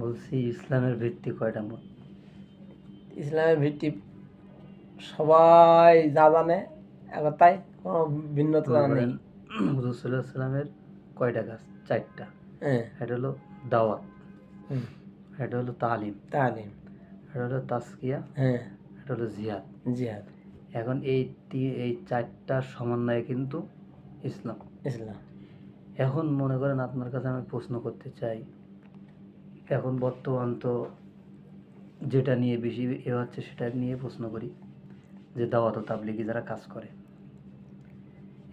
বলছি ইসলামের ভিত্তি কয়টা মোট? ইসলামের ভিত্তি সবাই যা জানে একতাই, কোনো ভিন্নতা মনে নেই। করেন হুজুর সাল্লাল্লাহু আলাইহি সাল্লামের কয়টা কাজ? 4টা। হ্যাঁ। এটা হলো দাওয়াত, হুম। এটা হলো তালিম, তালিম। এটা হলো তাজকিয়া, হ্যাঁ। এটা হলো জিহাদ। জিহাদ। এখন এই 4টার সমন্বয়ে কিন্তু ইসলাম। ইসলাম। এখন মনে করেন আপনার কাছে আমি প্রশ্ন করতে চাই, এখন বর্তমান তো যেটা নিয়ে বেশি হচ্ছে সেটা নিয়ে প্রশ্ন করি, যে দাওয়াত ও তাবলিগি যারা কাজ করে,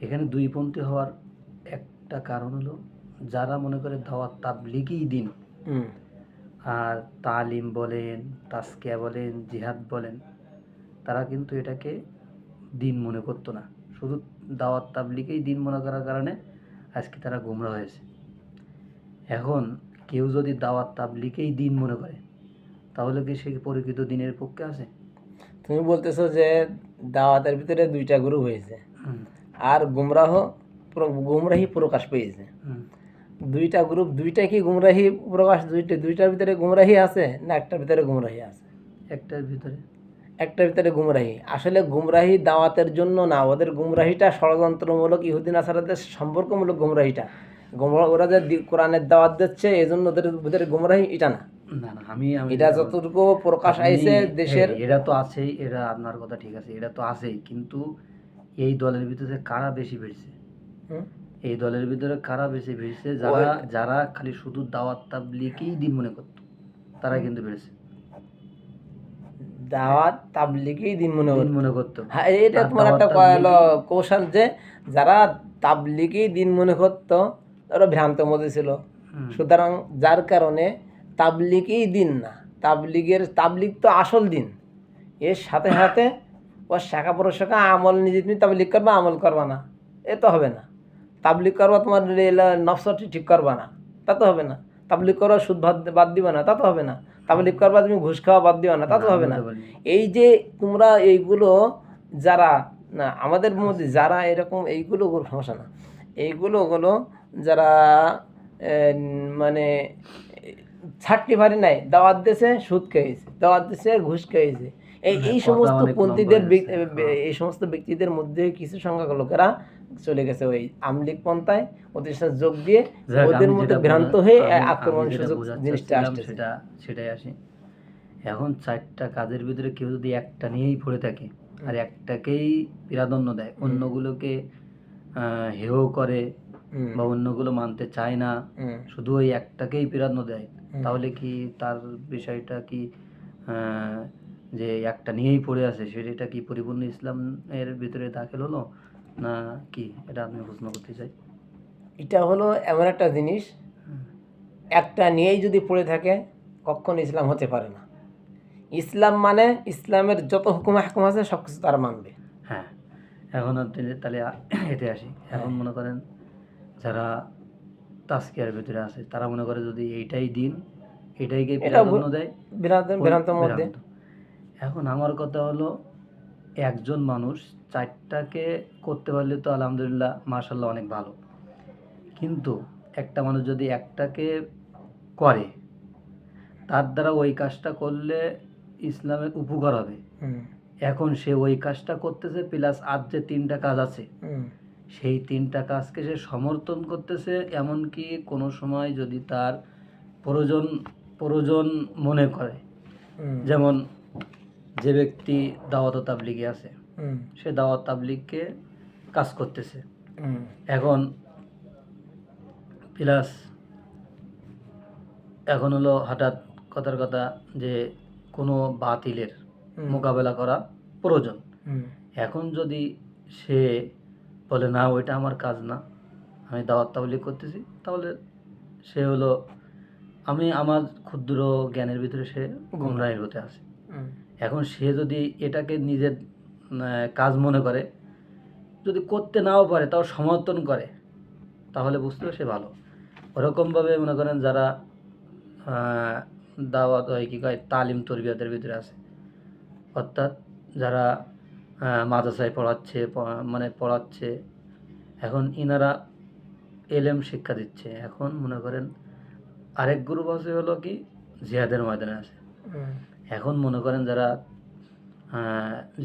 এখানে দুইপন্থী হওয়ার একটা কারণ হলো যারা মনে করে দাওয়াত তাবলিগই দিন, আর তালিম বলেন, তাজকিয়া বলেন, জিহাদ বলেন, তারা কিন্তু এটাকে দিন মনে করতো না। শুধু দাওয়াত তাবলিগেই দিন মনে করার কারণে আজকে তারা গোমরা হয়েছে। এখন কেউ যদি দাওয়াত তাবলিগেই দিন মনে করে, তাহলে কি সে পরিচিত দিনের পক্ষে আছে? তুমি বলতেছো যে দাওয়াতের ভিতরে 2টা গ্রুপ হয়েছে, আর গুমরাহি প্রকাশ পেয়েছে। 2টা গ্রুপ, 2টা কি গুমরাহি প্রকাশ? 2টার ভিতরে গুমরাহি আছে না একটার ভিতরে গুমরাহি আছে? একটার ভিতরে গুমরাহি। আসলে গুমরাহি দাওয়াতের জন্য না, ওদের গুমরাহিটা ষড়যন্ত্রমূলক, ইহুদি নাসারাদের সম্পর্কমূলক গুমরাহিটা। ওরা যে কোরআনের দাওয়াত দিচ্ছে এই জন্য ওদের ভিতরে গুমরাহি এটা না। না না, আমি এটা যতটুকু প্রকাশ আইছে দেশের, এটা তো আছেই, এটা আপনার কথা ঠিক আছে, এটা তো আছেই, কিন্তু এই দলের ভিতরে কারা বেশি বেড়েছে? এই দলের ভিতরে কারা বেশি বেড়েছে? যারা খালি শুধু দাওয়াত তাবলিগই দিন মনে করতো, তারা কিন্তু বেড়েছে। দাওয়াত তাবলিগই দিন মনে করতো। হ্যাঁ, এটা আর তোমার একটা কৌশল, যে যারা তাবলিগই দিন মনে করতো তারা ভ্রান্ত মধ্যে ছিল। সুতরাং যার কারণে তাবলিগই দিন না, তাবলিগ তো আসল দিন। এর সাথে সাথে ও শাখা প্রশাখা আমল, নিজে তুমি তাবলিগ করবা, আমল করবা না, এ তো হবে না। তাবলিগ করবা, তোমার নফসটি ঠিক করবা না, তা তো হবে না। তাবলিগ করবা, সুদ বাদ দিবা না, তা তো হবে না। তাবলিগ করবা, তুমি ঘুষ খাওয়া বাদ দিবা না, তা তো হবে না। এই যে তোমরা এইগুলো যারা না, আমাদের মধ্যে যারা এরকম, এইগুলো সমস্যা না, এইগুলো যারা মানে ছাটনি ভারি নাই, দাওয়াত দিয়েছে সুদ খেয়েছে, দাওয়াত দিয়েছে ঘুষ খেয়েছে, এই সমস্ত পন্থীদের, এই সমস্ত ব্যক্তিদের মধ্যে কিছু সংখ্যক লোকেরা চলে গেছে ওই আমলিক পন্থায়, ওদের সাথে যোগ দিয়ে ওদের মধ্যে ভ্রান্ত হয়ে আক্রমণ সুযোগ জিনিসটা আসছে। সেটাই আসে। এখন 4টা কাজের ভিতরে কেউ যদি একটা নিয়েই পড়ে থাকে আর একটাকেই প্রাধান্য দেয়, অন্যগুলোকে হেয় করে বা অন্যগুলো মানতে চায় না, শুধু ওই একটাকেই প্রাধান্য দেয়, তাহলে কি তার বিষয়টা কি যে একটা নিয়েই পড়ে আছে সেটা কি পরিপূর্ণ ইসলামের ভিতরে দাখিল হলো না কি? এটা আমি প্রশ্ন করতে চাই। এটা হলো এমন একটা জিনিস, একটা নিয়েই যদি পড়ে থাকে কখনো ইসলাম হতে পারে না। ইসলাম মানে ইসলামের যত হুকুম আছে সব কিছু তারা মানবে। হ্যাঁ, এখন আপনি তাহলে এতে আসি। এখন মনে করেন যারা তাজকিয়ার ভিতরে আছে, তারা মনে করে যদি এইটাই দিন, এটাইকে প্রাধান্য দেয়, ভ্রান্ত মধ্যে। এখন আমার কথা হলো, একজন মানুষ 4টাকে করতে পারলে তো আলহামদুলিল্লাহ, মাশাআল্লাহ, অনেক ভালো। কিন্তু একটা মানুষ যদি একটাকে করে, তার দ্বারা ওই কাজটা করলে ইসলামের উপকার হবে, এখন সে ওই কাজটা করতেছে, প্লাস আর যে 3টা কাজ আছে সেই 3টা কাজকে সে সমর্থন করতেছে। এমনকি কোনো সময় যদি তার প্রয়োজন মনে করে, যেমন যে ব্যক্তি দাওয়াত তাবলিগে আছে, সে দাওয়াত তাবলিগকে কাজ করতেছে, এখন প্লাস এখন হলো হঠাৎ কথার কথা যে কোনো বাতিলের মোকাবেলা করা প্রয়োজন। এখন যদি সে বলে না ওইটা আমার কাজ না, আমি দাওয়াত তাবলিগ করতেছি, তাহলে সে হলো, আমি আমার ক্ষুদ্র জ্ঞানের ভিতরে সে গুমরাহির হতে আছে। এখন সে যদি এটাকে নিজের কাজ মনে করে, যদি করতে নাও পারে তাও সমর্থন করে, তাহলে বুঝতে হবে সে ভালো। ওরকমভাবে মনে করেন যারা দাওয়াত কি কয় তালিম তরবিয়তের ভিতরে আছে, অর্থাৎ যারা মাদ্রাসায় পড়াচ্ছে, এখন ইনারা এলেম শিক্ষা দিচ্ছে। এখন মনে করেন আরেক গ্রুপ আছে হলো কি জিহাদের ময়দানে আছে। এখন মনে করেন যারা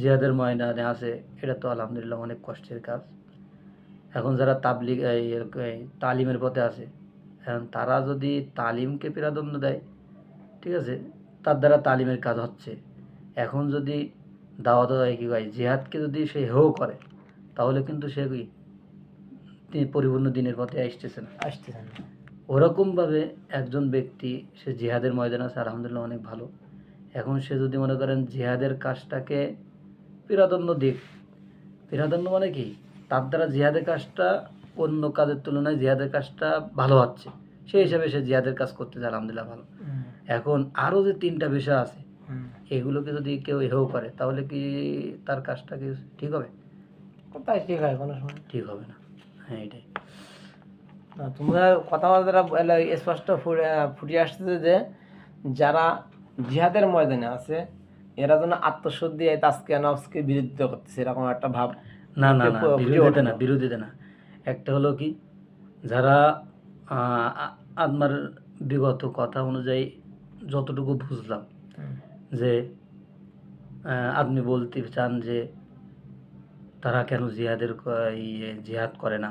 জিহাদের ময়দানে আছে, এটা তো আলহামদুলিল্লাহ অনেক কষ্টের কাজ। এখন যারা তাবলিগ এই তালিমের পথে আছে, এখন তারা যদি তালিমকে প্রাধান্য দেয়, ঠিক আছে, তার দ্বারা তালিমের কাজ হচ্ছে। এখন যদি দাওয়াত কি কয় জিহাদকে যদি সে হেও করে, তাহলে কিন্তু সে কি পরিপূর্ণ দিনের পথে আসতেছে না। ওরকমভাবে একজন ব্যক্তি সে জিহাদের ময়দানে আছে, আলহামদুলিল্লাহ অনেক ভালো। এখন সে যদি মনে করেন জিহাদের কাজটাকে প্রাধান্য দিক, প্রাধান্য মানে কি, তার দ্বারা জিহাদের কাজটা অন্য কাজের তুলনায় জিহাদের কাজটা ভালো হচ্ছে, সেই হিসাবে সে জিহাদের কাজ করতেছে, আলহামদুলিল্লাহ ভালো। এখন আরও যে 3টা বিষয় আছে, এগুলোকে যদি কেউ হেও করে, তাহলে কি তার কাজটা কি ঠিক হবে? কোথায় ঠিক হয়, কোনো সময় ঠিক হবে না। হ্যাঁ, এটাই। না, তোমরা কথাবার্তা স্পষ্ট ফুটে আসতেছে যে যারা জিহাদের ময়দানে আছে এরা যেন আত্মশুদ্ধি তাজকিয়া নফসকে বিরোধিতা করতেছে, এরকম একটা ভাব। না না না, বিরোধিতা না। একটা হলো কি, যারা আপনার বিগত কথা অনুযায়ী যতটুকু বুঝলাম, যে আপনি বলতে চান যে তারা কেন জিহাদ করে না,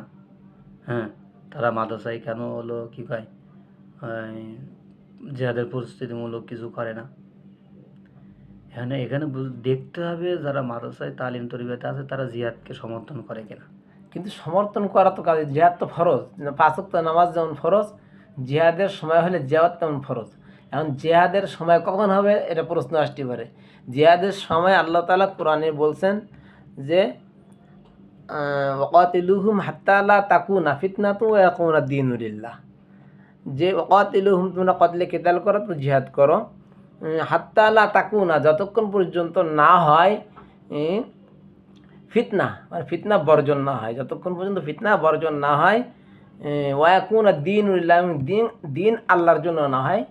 হ্যাঁ, তারা মাদ্রাসায় কেন হলো কি কয় জিহাদের প্রস্তুতিমূলক কিছু করে না। এখানে দেখতে হবে যারা মাদ্রাসায় তালিম তরবিয়তে আছে তারা জিহাদকে সমর্থন করে কিনা। কিন্তু সমর্থন করা তো কাজ, জিহাদ তো ফরজ। 5 ওয়াক্ত নামাজ যেমন ফরজ, জিহাদের সময় হলে জিহাদ তেমন ফরজ। এখন জিহাদের সময় কখন হবে এটা প্রশ্ন আসতে পারে। জিহাদের সময় আল্লাহ তাআলা কোরআনে বলছেন যে ওয়াকাতিলুহুম হাত্তা লা তাকুনা ফিতনাতু ওয়া ইয়াকুনা দ্বীনু লিল্লাহ, যে ওয়াকাতিলুহুম তোমরা কতলে কিতাল করো, তো জিহাদ করো, হাত্তা লা তাকুনা যতক্ষণ পর্যন্ত না হয় ফিতনা, মানে ফিতনা বর্জন না হয়, যতক্ষণ পর্যন্ত ফিতনা বর্জন না হয়, ওয়া ইয়াকুনা দ্বীনু লিল্লাহ, দিন আল্লাহর জন্য না হয়,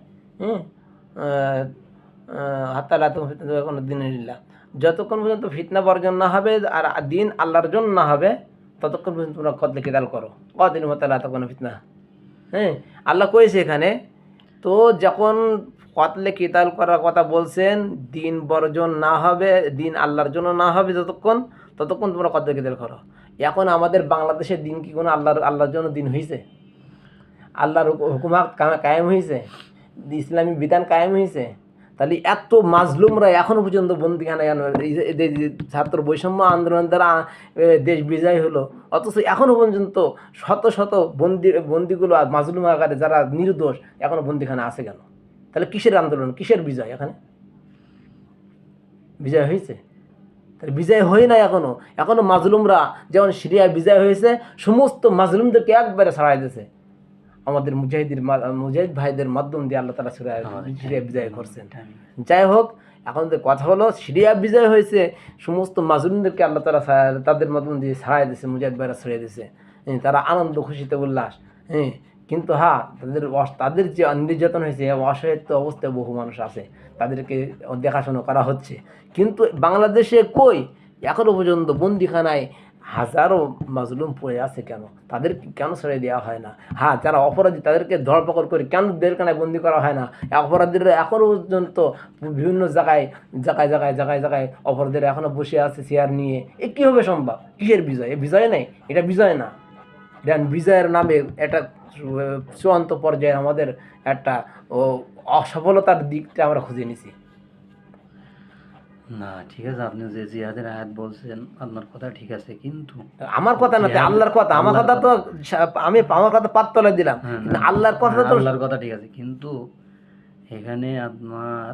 হাত্তা লা তাকুনা ফিতনাতু ওয়া ইয়াকুনা দ্বীনু লিল্লাহ, যতক্ষণ পর্যন্ত ফিতনা বর্জন না হবে আর দিন আল্লাহর জন্য না হবে ততক্ষণ পর্যন্ত তোমরা কতলে কিতাল করো, কতদিন মতো লা তাকুনা ফিতনা। হ্যাঁ, আল্লাহ কয়েছে এখানে। তো যখন কতলে কিতাল করার কথা বলছেন, দিন বর্জন না হবে, দিন আল্লাহর জন্য না হবে ততক্ষণ তোমরা কতলে কিতাল করো। এখন আমাদের বাংলাদেশের দিন কি কোনো আল্লাহর জন্য দিন হয়েছে? আল্লাহর হুকুমাত কায়েম হয়েছে? ইসলামী বিধান কায়েম হয়েছে? তাহলে এত মাজলুমরা এখনো পর্যন্ত বন্দিখানায়, ছাত্র বৈষম্য আন্দোলন দ্বারা দেশ বিজয় হলো, অথচ এখনো পর্যন্ত শত শত বন্দিগুলো মাজলুম আকারে যারা নির্দোষ এখনো বন্দিখানা আছে কেন? তাহলে কিসের আন্দোলন, কিসের বিজয়? বিজয় হয়েছে? তাহলে বিজয় হয় না এখনো মাজলুমরা যেমন সিরিয়ায় বিজয় হয়েছে, সমস্ত মাজলুমদেরকে একবারে ছাড়াই দিয়েছে আমাদের মুজাহিদ ভাইদের মাধ্যম দিয়ে আল্লাহ তাআলা সিরিয়া বিজয় করছেন। যাই হোক, এখন যে কথা হলো সিরিয়া বিজয় হয়েছে, সমস্ত মাজলুমদেরকে আল্লাহ তাআলা তাদের মাধ্যম দিয়ে ছাড়াই দিয়েছে, মুজাহিদ ভাইরা ছড়িয়ে দিয়েছে, তারা আনন্দ খুশিতে উল্লাস। কিন্তু তাদের যে নির্যাতন হয়েছে, অসহায়িত অবস্থায় বহু মানুষ আছে, তাদেরকে দেখাশোনা করা হচ্ছে। কিন্তু বাংলাদেশে কই এখনো পর্যন্ত বন্দিখানায় হাজারো মাজলুম পড়ে আছে কেন? তাদের কেন ছেড়ে দেওয়া হয় না? হ্যাঁ, যারা অপরাধী তাদেরকে ধরপাকড় করে কেন জেলখানায় বন্দি করা হয় না? অপরাধীরা এখনও পর্যন্ত বিভিন্ন জায়গায় অপরাধীরা এখনও বসে আছে চেয়ার নিয়ে। এ কীভাবে সম্ভব? কিসের বিজয়? এ বিজয় নেই, এটা বিজয় না। বিজয়ের নামে একটা চূড়ান্ত পর্যায়ে আমাদের একটা অসফলতার দিকটা আমরা খুঁজে নিছি। না, ঠিক আছে, আপনি যে জিহাদের আয়াত বলছেন আপনার কথা ঠিক আছে, কিন্তু আমার কথা না, আল্লাহর কথা। আমার কথা তো আমার কথা পাততলায় দিলাম, কিন্তু আল্লাহর কথা তো আল্লাহর কথা ঠিক আছে, কিন্তু এখানে আপনার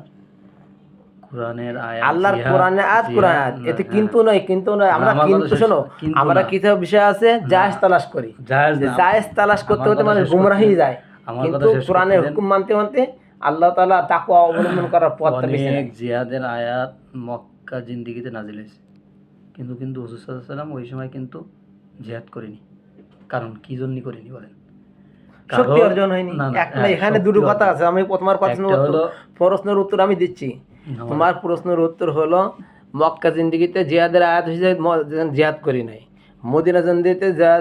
কোরআনের আয়াত, আল্লাহর কোরআনের আয়াত, এতে কিন্তু নয় আমরা কিন্তু শোনো, আমরা কিছু বিষয় আছে জায়েজ তালাশ করি, জায়েজ তালাশ করতে করতে মানুষ গুমরাহি যায়, কিন্তু কোরআনের হুকুম মানতে আল্লাহ তাআলা তাকওয়া অবলম্বন করার পথটা বেছে নেয়। জিহাদের আয়াত মক্কা জিন্দেগিতে নাজিল হয়েছে, কিন্তু হুজুর সাল্লাল্লাহু আলাইহি ওয়াসাল্লাম ওই সময় কিন্তু জিহাদ করেনি। কারণ কি জন্য করেনি বলেন? শক্তি অর্জন হয়নি। এখানে দুটো কথা আছে। আমি তোমার প্রশ্নের উত্তর আমি দিচ্ছি। তোমার প্রশ্নের উত্তর হলো মক্কা জিন্দেগিতে জিহাদের আয়াত হয়েছে, জিহাদ করি নাই। মদিনা জন্দিতে যা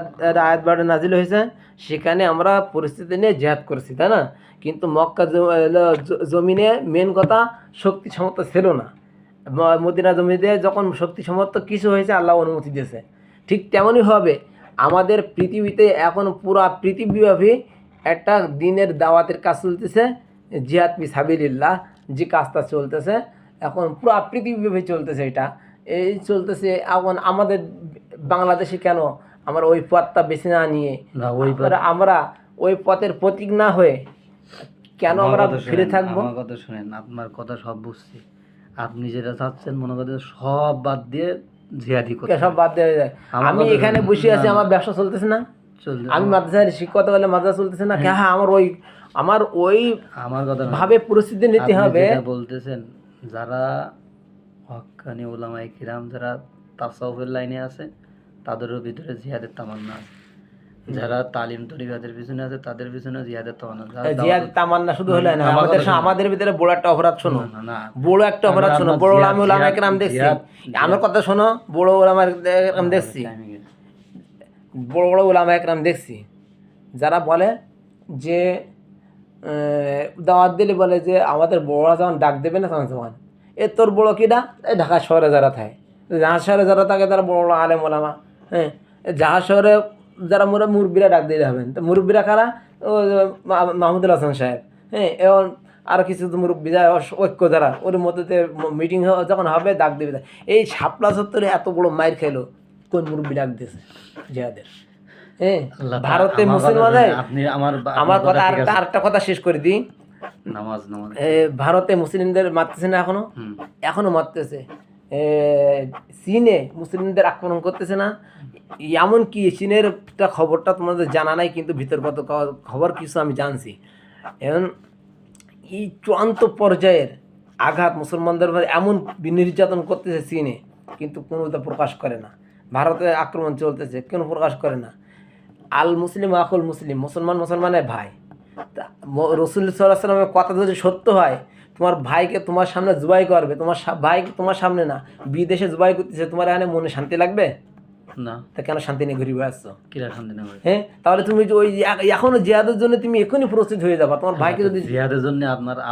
আয়াত বাড়ে নাজিল হয়েছে সেখানে আমরা পরিস্থিতি নিয়ে জেহাদ করছি, তাই না? কিন্তু মক্কা জমিনে মেন কথা শক্তি সামর্থ্য ছিল না। মদিনা জমিতে যখন শক্তি সামর্থ্য কিছু হয়েছে, আল্লাহ অনুমতি দিয়েছে। ঠিক তেমনই হবে আমাদের পৃথিবীতে এখন পুরা পৃথিবীব্যাপী একটা দিনের দাওয়াতের কাজ চলতেছে, জিহাদ ফি সাবিলিল্লাহ যে কাজটা চলতেছে এখন পুরা পৃথিবীব্যাপী চলতেছে। এটা এই চলতেছে এখন আমাদের বাংলাদেশে কেন আমরা ওই পথটা বেছে না নিয়ে না ওই আমরা ওই পথের প্রতীক না হয়ে কেন আমরা ফিরে থাকবো? আমার কথা শুনেন, আপনার কথা সব বুঝছি। আপনি যেটা চাচ্ছেন মনে করেন সব বাদ দিয়ে জিহাদি করতে, সব বাদ দেওয়া যায়। আমি এখানে বসে আছি, আমার ব্যবসা চলতেছে না, আমি মাদ্রাসায় শিক্ষকতা বলে মাদ্রাসা চলতেছে না, হ্যাঁ আমার ওই ভাবে পরিস্থিতি নিতে হবে। বলতেছেন যারা হক্কানি উলামায়ে কিরাম যারা তাসাউফের লাইনে আছে তাদেরও ভিতরে জিহাদের তামান্না আছে, যারা তালিম তরিকাতের পিছনে আছে তাদের পিছনে জিহাদের তামান্না। জিহাদ তামান্না শুধু হলো না, আমাদের ভিতরে বড় একটা অপরাধ শোনো, বড় একটা অপরাধ শোনো। বড় উলামায়ে কিরাম দেখছি, আমার কথা শোনো, বড় উলামায়ে কিরাম দেখছি, বড় বড় উলামায়ে কিরাম দেখছি যারা বলে যে দাওয়াত দিলে বলে যে আমাদের বড়রা যখন ডাক দেবে না তখন এ তোর বড় কিনা, এই ঢাকা শহরে যারা থাকে, জাহাজ শহরে যারা থাকে তারা বড় বড় আলেম ওলামা। হ্যাঁ, জাহাজ শহরে যারা মুরব্বীরা ডাক দিতে হবেন, তো মুরব্বীরা কারা? মাহমুদুল হাসান সাহেব, হ্যাঁ, এবং আর কিছু মুরব্বী যায় ঐক্য যারা, ওর মধ্যে মিটিং যখন হবে ডাক দেবে। এই শাপলা চত্বরে এত বড় মাইর খেলো, কোন মুরব্বী ডাক দিয়েছে জিহাদের? হ্যাঁ, ভারতে মুসলমানের, আমার কথা আরেকটা কথা শেষ করে দিই, ভারতে মুসলিমদের মারতেছে না এখনো মারতেছে। চীনে মুসলিমদের আক্রমণ করতেছে না, এমনকি চীনের খবরটা তোমাদের জানা নাই, কিন্তু ভিতরগত খবর কিছু আমি জানছি। এখন এই চূড়ান্ত পর্যায়ের আঘাত মুসলমানদের এমন নির্যাতন করতেছে চীনে, কিন্তু কোনোটা প্রকাশ করে না। ভারতে আক্রমণ চলতেছে, কেন প্রকাশ করে না? আল মুসলিম আকুল মুসলিম, মুসলমান মুসলমানের ভাই। রসুল সাল্লাল্লাহু আলাইহি ওয়াসাল্লামের কথা যদি সত্য হয়, তোমার ভাইকে তোমার সামনে জবাই করবে, তোমার ভাইকে তোমার সামনে না, বিদেশে জবাই করতেছে, তোমার এখানে মনে শান্তি লাগবে না? তা কেন শান্তি নিয়ে ঘুরে বেড়াচ্ছ? শান্তি না? হ্যাঁ, তাহলে তুমি ওই এখনো জিহাদের জন্য তুমি এখনই প্রস্তুত হয়ে যাবা। তোমার ভাইকে যদি জিহাদের জন্য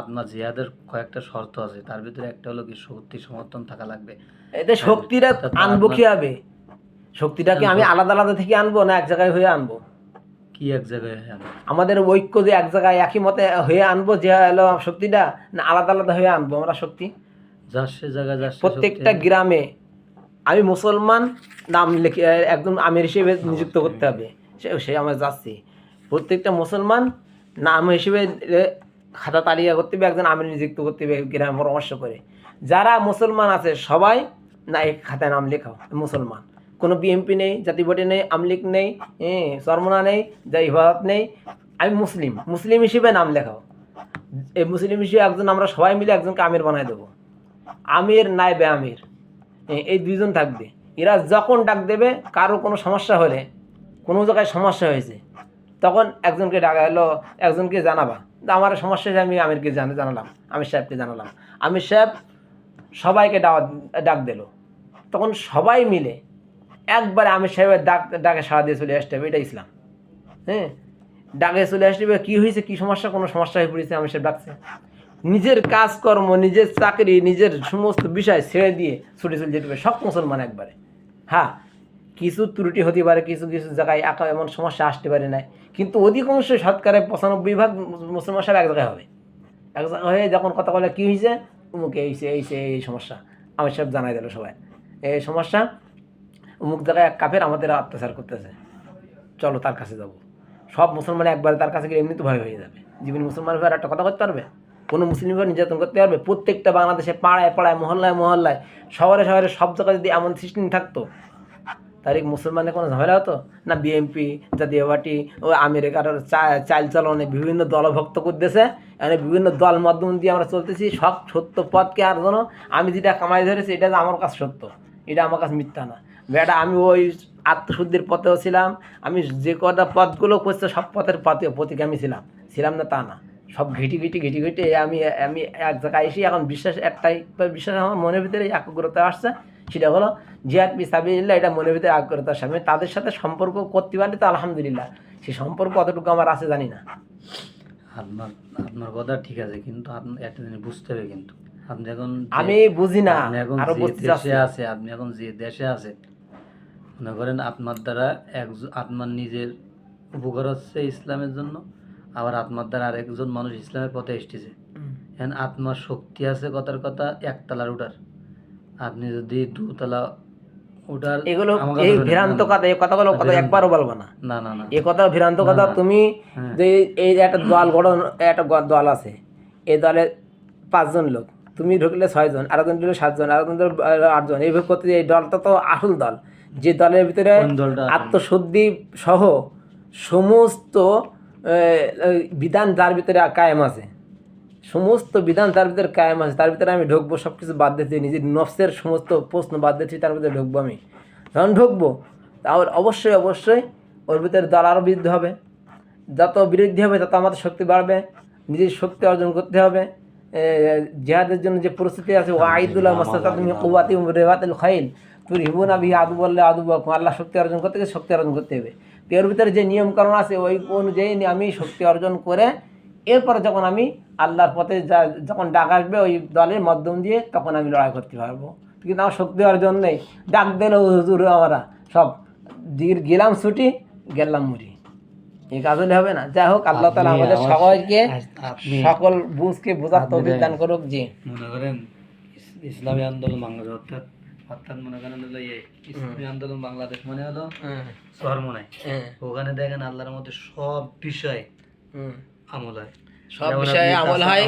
আপনার জিহাদের কয়েকটা শর্ত আছে, তার ভিতরে একটা হলো কি শক্তি সমর্থন থাকা লাগবে। এতে শক্তিটা আনবো কি হবে? শক্তিটাকে আমি আলাদা আলাদা থেকে আনবো না এক জায়গায় হয়ে আনবো? কি এক জায়গায় আমাদের ঐক্য যে এক জায়গায় একই মতে হয়ে আনবো যে হলো শক্তিটা, না আলাদা আলাদা হয়ে আনবো আমরা শক্তি? যার সে জায়গায় প্রত্যেকটা গ্রামে আমি মুসলমান নাম লিখে একদম আমির হিসেবে নিযুক্ত করতে হবে, সে আমরা যাচ্ছি। প্রত্যেকটা মুসলমান নাম হিসেবে খাতা তালিকা করতে হবে, একজন আমির নিযুক্ত করতে হবে গ্রামে পরামর্শ করে। যারা মুসলমান আছে সবাই না এই খাতায় নাম লেখাও মুসলমান। কোনো বিএমপি নেই, জাতীয় পার্টি নেই, আমলিগ নেই, চরমনা নেই, যা ইবাদত নেই, আমি মুসলিম হিসেবে নাম লেখাও। এই মুসলিম হিসেবে একজন আমরা সবাই মিলে একজনকে আমির বানাই দেবো। আমির নাইবে আমির, এই দুইজন থাকবে। এরা যখন ডাক দেবে কারো কোনো সমস্যা হলে, কোনো জায়গায় সমস্যা হয়েছে, তখন একজনকে ডাকা হলো, একজনকে জানাবা আমার সমস্যা হয়েছে, আমি আমিরকে জানালাম, আমির সাহেবকে জানালাম। আমির সাহেব সবাইকে ডাক দিল, তখন সবাই মিলে একবারে আমির সাহেবের ডাকে সাড়া দিয়ে চলে আসতে হবে। এটা ইসলাম। হ্যাঁ, ডাকে চলে আসতে হবে। কী হয়েছে, কী সমস্যা, কোনো সমস্যা হয়ে পড়েছে, আমির সাহেব ডাকছে। নিজের কাজকর্ম, নিজের চাকরি, নিজের সমস্ত বিষয় ছেড়ে দিয়ে ছুটে চলে যেতে হবে সব মুসলমান একবারে। হ্যাঁ, কিছু ত্রুটি হতে পারে, কিছু কিছু জায়গায় এমন সমস্যা আসতে পারে না, কিন্তু অধিকাংশ শতকরা 95% মুসলমান সাহেব এক জায়গায় হবে। এক জায়গায় হয়ে যখন কথা বলে কী হয়েছে, উমুকে এই সমস্যা, আমির সাহেব জানাই দিল সবাই এই সমস্যা, অমুক জায়গায় এক কাফের আমাদের অত্যাচার করতেছে, চলো তার কাছে যাব। সব মুসলমান একবারে তার কাছে গেলে এমনি তো ভয় হয়ে যাবে। জীবন মুসলমান ভাই একটা কথা করতে পারবে? কোনো মুসলিম ভাই নির্যাতন করতে পারবে? প্রত্যেকটা বাংলাদেশে পাড়ায় পাড়ায়, মহল্লায় মহল্লায়, শহরে শহরে সব জায়গায় যদি এমন সিস্টেম থাকতো, তার মুসলমানের কোনো ঝামেলা হতো না? বিএমপি, জাতীয় পার্টি, ও আমেরিকার চাল চলনে বিভিন্ন দলভক্ত করতেছে, এখানে বিভিন্ন দল মাধ্যম দিয়ে আমরা চলতেছি। সব সত্য পথকে আর যেন আমি যেটা কামাই ধরেছি এটা আমার কাছে সত্য, এটা আমার কাছে মিথ্যা না। বেটা আমি ওই আত্মশুদ্ধির পথেও ছিলাম, আমি যে কটা পথগুলো করছে সব পথের প্রতীক আমি ছিলাম না তা না। সব ঘেটি আমি এক জায়গায় এসে এখন বিশ্বাস একটাই বিশ্বাস আমার মনের ভিতরে একাগ্রতা আসছে, সেটা হলো জিহাদ ফিসাবিলিল্লাহ, এটা মনের ভিতরে আগ্রহতার সামনে তাদের সাথে সম্পর্ক করতে পারলে তো আলহামদুলিল্লাহ। সেই সম্পর্ক কতটুকু আমার আছে জানি না। আপনার আপনার কথা ঠিক আছে, কিন্তু আপনি একটা জিনিস বুঝতে হবে, কিন্তু আপনি এখন আমি বুঝি না, আপনি এখন আরো যে বুঝতে চাচ্ছি। দেশে আছে, আপনি এখন যে দেশে আছেন, মনে করেন আপনার দ্বারা আপনার নিজের উপকার হচ্ছে ইসলামের জন্য, আবার আপনার দ্বারা আরেকজন মানুষ ইসলামের পথে এসেছে। এখন আপনার শক্তি আছে কথার কথা একতলার উঠার, আপনি যদি দুতলা উঠার, এগুলো আমার এই কথা শুনেন, ভ্রান্ত না, না, কথা, এই কথাগুলো কথা ভ্রান্ত। একবারও বলবো না। না না না, এই কথা ভ্রান্ত কথা। না, না। তুমি হ্যাঁ। যে এই একটা দল গঠন, একটা দল আছে, এই দলে 5 জন লোক, তুমি ঢুকলে 6 জন, আরেকজন ঢুকলে 7 জন, আরেকজন ঢুকলে 8 জন, এইভাবে করতে এই দলটা তো আসল দল, যে দলের ভিতরে কোন দলটা আসল? আত্মশুদ্ধি সহ সমস্ত বিধান যার ভিতরে কায়েম আছে, সমস্ত বিধান যার ভিতরে কায়েম আছে, তার ভিতরে আমি ঢুকবো, সব কিছু বাদ দিচ্ছি, নিজের নফসের সমস্ত প্রশ্ন বাদ দিচ্ছি, তার ভিতরে ঢুকবো আমি। যখন ঢুকবো তাহলে অবশ্যই অবশ্যই ওর ভিতরে দল আরও বৃদ্ধি হবে, যত বৃদ্ধি হবে তত আমাদের শক্তি বাড়বে, নিজের শক্তি অর্জন করতে হবে। জিহাদের জন্য যে পরিস্থিতি আছে, ওয়াইদুল্লাহ মাস্তাতাত মিন কুওয়াতি ওয়া রিবাতিল খাইল তুরহিবুনা বিহি আদুওয়াল্লাহ আদুওয়াকুম, আল্লাহ শক্তি অর্জন করতে গেলে শক্তি অর্জন করতে হবে। তো এর ভিতরে যে নিয়মকানুন আছে ওই অনুযায়ী আমি শক্তি অর্জন করে এরপরে যখন আমি আল্লাহর পথে যখন ডাক আসবে ওই দলের মাধ্যম দিয়ে, তখন আমি লড়াই করতে পারবো। কিন্তু আমার শক্তি অর্জন নেই, ডাক দিল হুজুর আমরা সব গেলাম ছুটি, গেলাম মুড়ি, এই কাজ হলে হবে না। যাই হোক, আল্লাহ তাআলা আমাদের সবাইকে সকল বুঝকে বোঝার তৌফিক দান করুক। জি, মনে করেন ইসলামী আন্দোলন বাংলাদেশ, অর্থাৎ মনে করেন হলো ইসলামী আন্দোলন বাংলাদেশ মানে হলো চরমোনাই, ওখানে দেখেন আল্লাহর মধ্যে সব বিষয় আমল হয়, সব বিষয়ে আমল হয়।